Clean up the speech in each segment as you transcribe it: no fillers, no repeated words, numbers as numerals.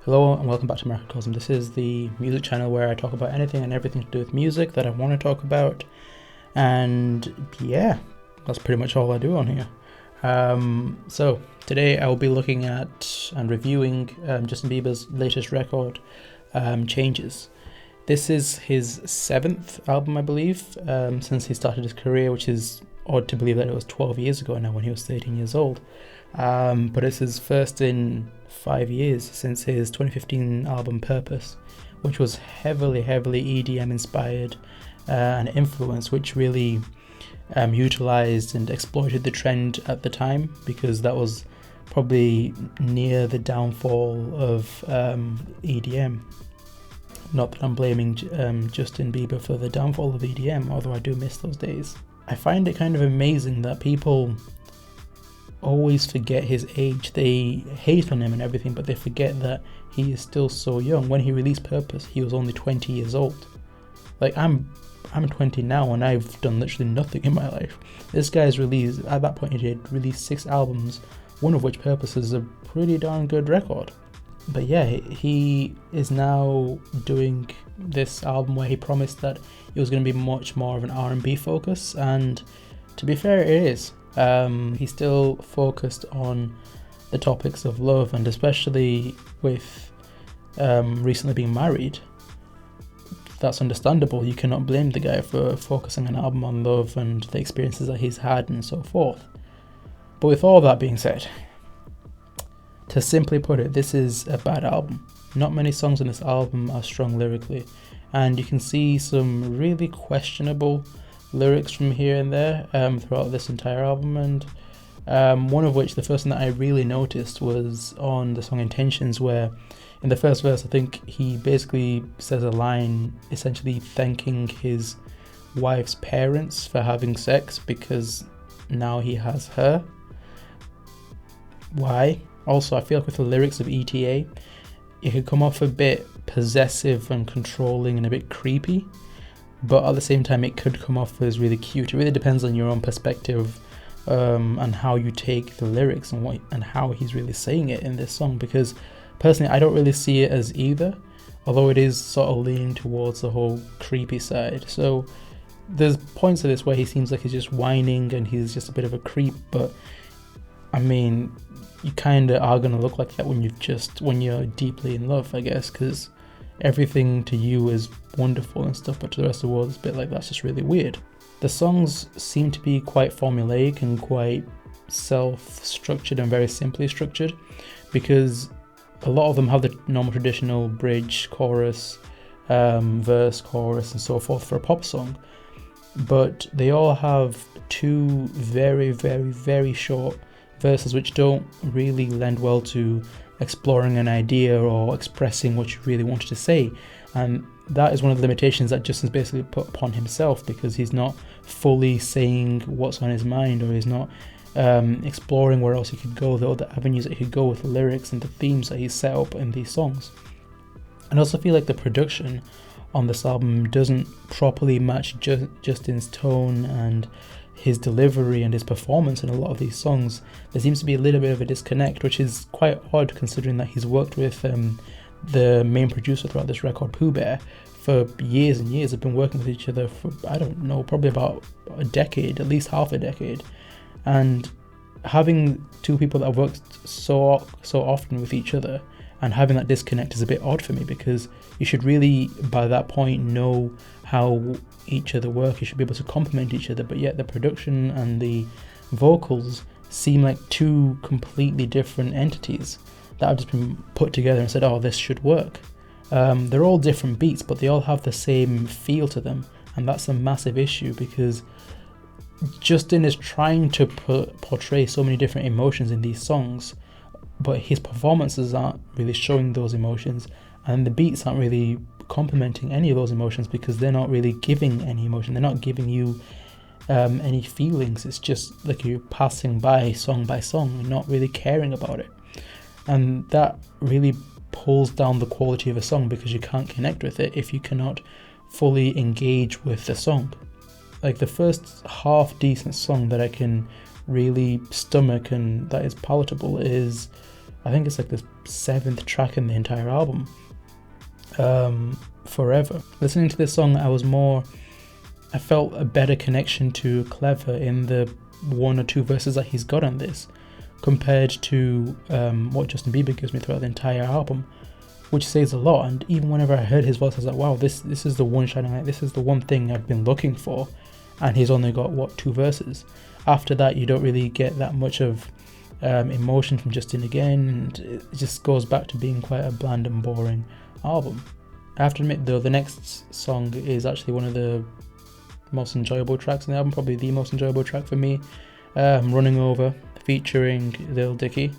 Hello and welcome back to Microcosm. This is the music channel where I talk about anything and everything to do with music that I want to talk about. And yeah, that's pretty much all I do on here. So today I will be looking at and reviewing Justin Bieber's latest record, Changes. This is his 7th album, I believe, since he started his career, which is odd to believe that it was 12 years ago now when he was 13 years old. But it's his first in 5 years since his 2015 album Purpose, which was heavily EDM inspired and influenced, which really utilized and exploited the trend at the time, because that was probably near the downfall of EDM. Not that I'm blaming Justin Bieber for the downfall of EDM, although I do miss those days. I find it kind of amazing that people always forget his age. They hate on him and everything, but they forget that he is still so young. When he released Purpose, he was only 20 years old. Like, I'm 20 now and I've done literally nothing in my life. This guy's released, at that point he had released 6 albums, one of which, Purpose, is a pretty darn good record. But yeah, he is now doing this album where he promised that it was going to be much more of an R&B focus, and to be fair, it is. He's still focused on the topics of love, and especially with recently being married, that's understandable. You cannot blame the guy for focusing an album on love and the experiences that he's had and so forth. But with all that being said, to simply put it, this is a bad album. Not many songs on this album are strong lyrically, and you can see some really questionable lyrics from here and there throughout this entire album, and one of which, the first one that I really noticed, was on the song Intentions, where in the first verse I think he basically says a line essentially thanking his wife's parents for having sex because now he has her. Why? Also, I feel like with the lyrics of ETA, it could come off a bit possessive and controlling and a bit creepy, but at the same time it could come off as really cute. It really depends on your own perspective and how you take the lyrics and how he's really saying it in this song, because personally I don't really see it as either, although it is sort of leaning towards the whole creepy side. So there's points of this where he seems like he's just whining and he's just a bit of a creep, but I mean, you kind of are going to look like that when you're deeply in love, I guess, because everything to you is wonderful and stuff, but to the rest of the world it's a bit like, that's just really weird. The songs seem to be quite formulaic and quite self-structured and very simply structured, because a lot of them have the normal traditional bridge, chorus, verse, chorus and so forth for a pop song, but they all have 2 very short verses which don't really lend well to exploring an idea or expressing what you really wanted to say, and that is one of the limitations that Justin's basically put upon himself, because he's not fully saying what's on his mind, or he's not exploring where else he could go, the other avenues that he could go with the lyrics and the themes that he's set up in these songs. And I also feel like the production on this album doesn't properly match Justin's tone and his delivery and his performance in a lot of these songs. There seems to be a little bit of a disconnect, which is quite odd considering that he's worked with the main producer throughout this record, Pooh Bear, for years and years. They've been working with each other for, I don't know, probably about a decade, at least half a decade. And having 2 people that have worked so often with each other and having that disconnect is a bit odd for me, because you should really, by that point, know how each other work. You should be able to complement each other, but yet the production and the vocals seem like 2 completely different entities that have just been put together and said, oh, this should work. They're all different beats, but they all have the same feel to them, and that's a massive issue, because Justin is trying to portray so many different emotions in these songs, but his performances aren't really showing those emotions, and the beats aren't really complementing any of those emotions, because they're not really giving any emotion. They're not giving you any feelings. It's just like you're passing by song and not really caring about it, and that really pulls down the quality of a song, because you can't connect with it if you cannot fully engage with the song. Like, the first half decent song that I can really stomach and that is palatable is I think it's like the 7th track in the entire album. Forever. Listening to this song, I felt a better connection to Clever in the 1 or 2 verses that he's got on this, compared to what Justin Bieber gives me throughout the entire album, which says a lot. And even whenever I heard his voice, I was like, wow, this is the one shining light, this is the one thing I've been looking for. And he's only got 2 verses. After that, you don't really get that much of emotion from Justin again, and it just goes back to being quite a bland and boring album. I have to admit though, the next song is actually one of the most enjoyable tracks in the album, probably the most enjoyable track for me. Running Over, featuring Lil Dicky,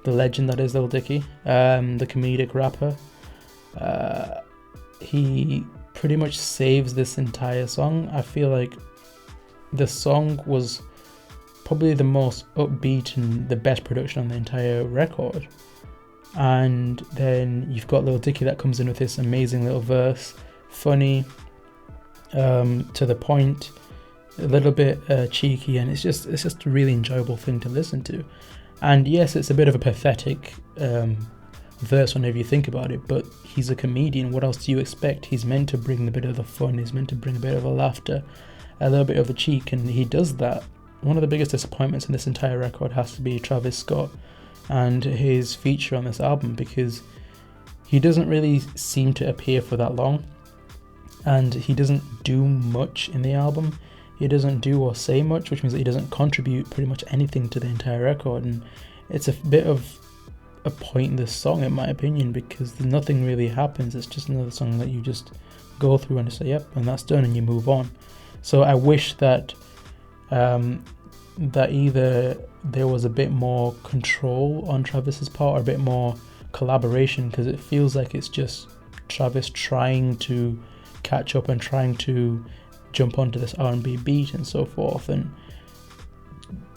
the legend that is Lil Dicky, the comedic rapper. He pretty much saves this entire song. I feel like the song was probably the most upbeat and the best production on the entire record. And then you've got Lil Dicky that comes in with this amazing little verse, funny, to the point, a little bit cheeky, and it's just a really enjoyable thing to listen to. And yes, it's a bit of a pathetic verse whenever you think about it, but he's a comedian. What else do you expect? He's meant to bring a bit of the fun, he's meant to bring a bit of the laughter, a little bit of the cheek, and he does that. One of the biggest disappointments in this entire record has to be Travis Scott and his feature on this album, because he doesn't really seem to appear for that long, and he doesn't do much in the album. He doesn't do or say much, which means that he doesn't contribute pretty much anything to the entire record, and it's a bit of a pointless song in my opinion, because nothing really happens. It's just another song that you just go through and say yep, and that's done, and you move on. So I wish that that either there was a bit more control on Travis's part or a bit more collaboration, because it feels like it's just Travis trying to catch up and trying to jump onto this R&B beat and so forth, and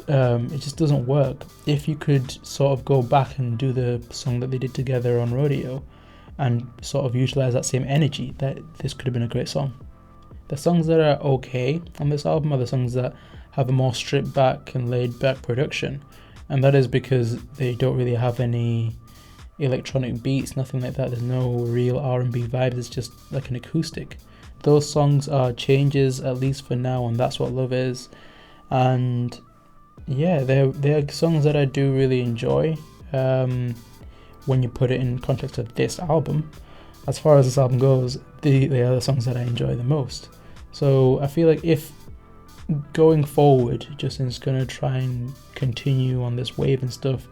it just doesn't work. If you could sort of go back and do the song that they did together on Rodeo and sort of utilize that same energy, that this could have been a great song. The songs that are okay on this album are the songs that have a more stripped back and laid back production, and that is because they don't really have any electronic beats, nothing like that. There's no real R&B vibes, it's just like an acoustic. Those songs are changes, at least for now, and That's What Love Is. And yeah, they're songs that I do really enjoy when you put it in context of this album. As far as this album goes, they are the songs that I enjoy the most. So I feel like if going forward Justin's gonna try and continue on this wave and stuff,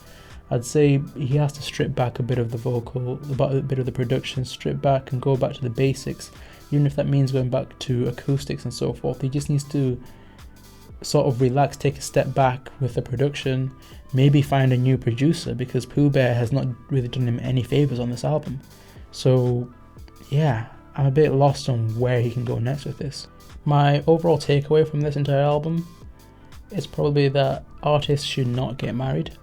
I'd say he has to strip back a bit of the vocal, a bit of the production, strip back and go back to the basics, even if that means going back to acoustics and so forth. He just needs to sort of relax, take a step back with the production, maybe find a new producer, because Pooh Bear has not really done him any favors on this album. So yeah, I'm a bit lost on where he can go next with this. My overall takeaway from this entire album is probably that artists should not get married.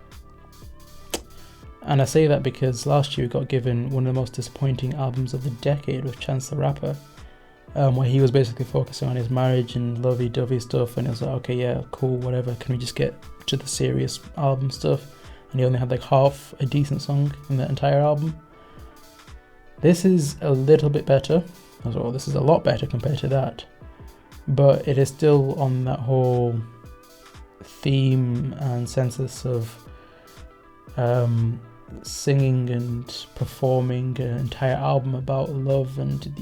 And I say that because last year we got given one of the most disappointing albums of the decade with Chance the Rapper, where he was basically focusing on his marriage and lovey-dovey stuff, and it was like, okay, yeah, cool, whatever, can we just get to the serious album stuff? And he only had like half a decent song in the entire album. This is a little bit better, well, this is a lot better compared to that, but it is still on that whole theme and census of singing and performing an entire album about love and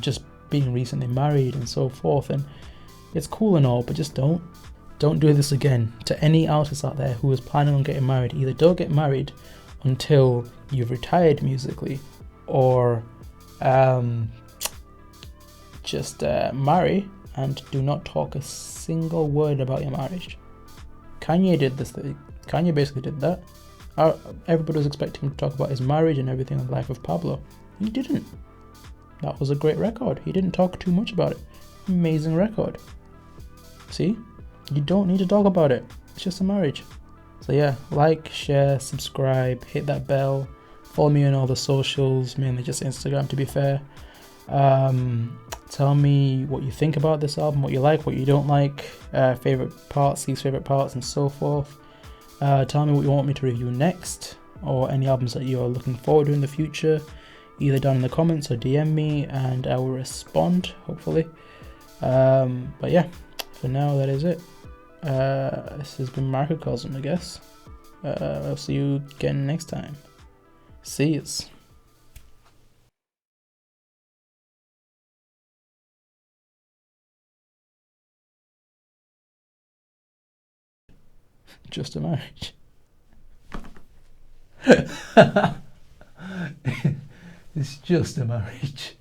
just being recently married and so forth. And it's cool and all, but just don't do this again. To any artist out there who is planning on getting married, either don't get married until you've retired musically, or just marry and do not talk a single word about your marriage. Kanye did this thing. Kanye basically did that. Everybody was expecting him to talk about his marriage and everything in the life of Pablo. He didn't. That was a great record. He didn't talk too much about it. Amazing record. See? You don't need to talk about it. It's just a marriage. So yeah, like, share, subscribe, hit that bell. Follow me on all the socials, mainly just Instagram to be fair. Tell me what you think about this album, what you like, what you don't like, favourite parts, least favourite parts, and so forth. Tell me what you want me to review next. or any albums that you're looking forward to in the future, either down in the comments or DM me and I will respond, hopefully. But yeah, for now that is it. This has been Microcosm, I guess. I'll see you again next time. See yous. Just a marriage. It's just a marriage.